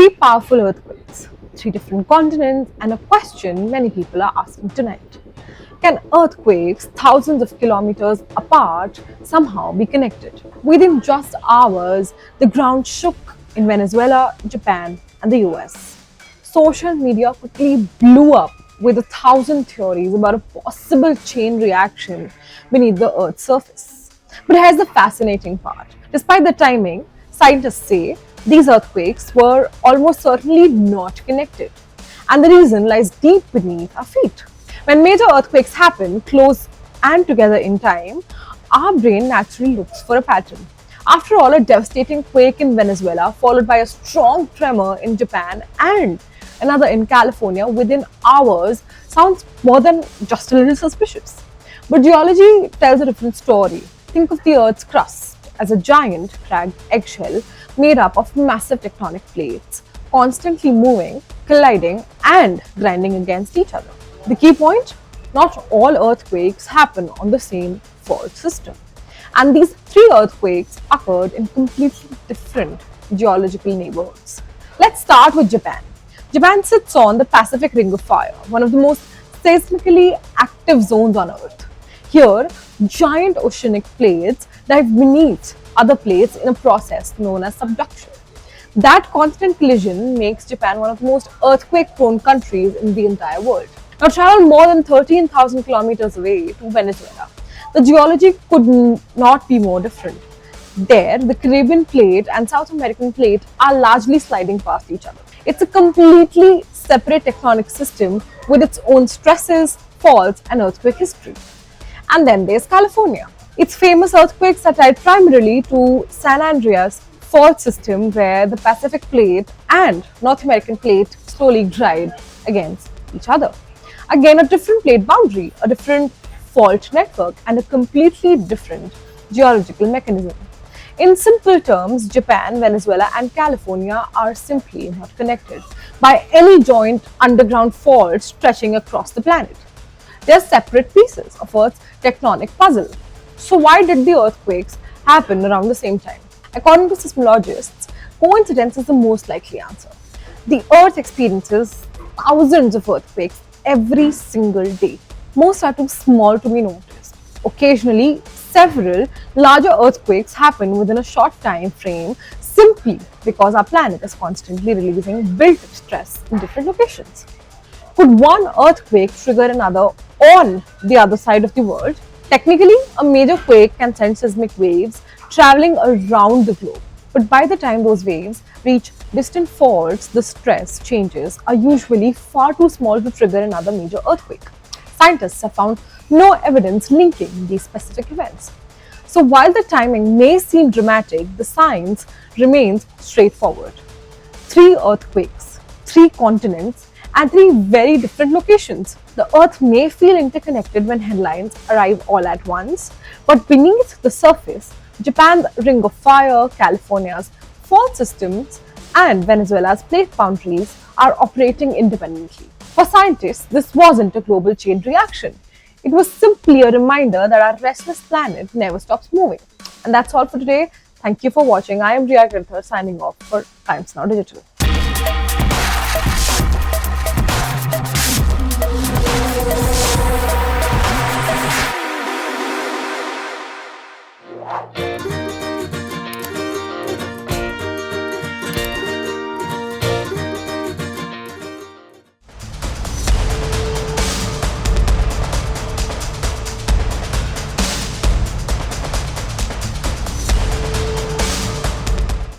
Three powerful earthquakes, three different continents, and a question many people are asking tonight. Can earthquakes thousands of kilometers apart somehow be connected? Within just hours, the ground shook in Venezuela, Japan, and the US. Social media quickly blew up with 1,000 theories about a possible chain reaction beneath the Earth's surface. But here's the fascinating part. Despite the timing, scientists say these earthquakes were almost certainly not connected. And the reason lies deep beneath our feet. When major earthquakes happen close and together in time, our brain naturally looks for a pattern. After all, a devastating quake in Venezuela, followed by a strong tremor in Japan and another in California within hours, sounds more than just a little suspicious. But geology tells a different story. Think of the Earth's crust as a giant cracked eggshell made up of massive tectonic plates, constantly moving, colliding, and grinding against each other. The key point? Not all earthquakes happen on the same fault system. And these three earthquakes occurred in completely different geological neighborhoods. Let's start with Japan. Japan sits on the Pacific Ring of Fire, one of the most seismically active zones on Earth. Here, giant oceanic plates dive beneath other plates in a process known as subduction. That constant collision makes Japan one of the most earthquake-prone countries in the entire world. Now, travel more than 13,000 kilometers away to Venezuela. The geology could not be more different. There, the Caribbean plate and South American plate are largely sliding past each other. It's a completely separate tectonic system with its own stresses, faults, and earthquake history. And then there's California. Its famous earthquakes are tied primarily to San Andreas fault system, where the Pacific plate and North American plate slowly glide against each other. Again, a different plate boundary, a different fault network, and a completely different geological mechanism. In simple terms, Japan, Venezuela, and California are simply not connected by any joint underground fault stretching across the planet. They are separate pieces of Earth's tectonic puzzle. So why did the earthquakes happen around the same time? According to seismologists, coincidence is the most likely answer. The Earth experiences thousands of earthquakes every single day. Most are too small to be noticed. Occasionally, several larger earthquakes happen within a short time frame simply because our planet is constantly releasing built-up stress in different locations. Could one earthquake trigger another on the other side of the world? Technically, a major quake can send seismic waves traveling around the globe. But by the time those waves reach distant faults, the stress changes are usually far too small to trigger another major earthquake. Scientists have found no evidence linking these specific events. So while the timing may seem dramatic, the science remains straightforward. Three earthquakes, three continents, and three very different locations. The Earth may feel interconnected when headlines arrive all at once, but beneath the surface, Japan's Ring of Fire, California's fault systems, and Venezuela's plate boundaries are operating independently. For scientists, this wasn't a global chain reaction. It was simply a reminder that our restless planet never stops moving. And that's all for today. Thank you for watching. I am Riya Girthar signing off for Times Now Digital.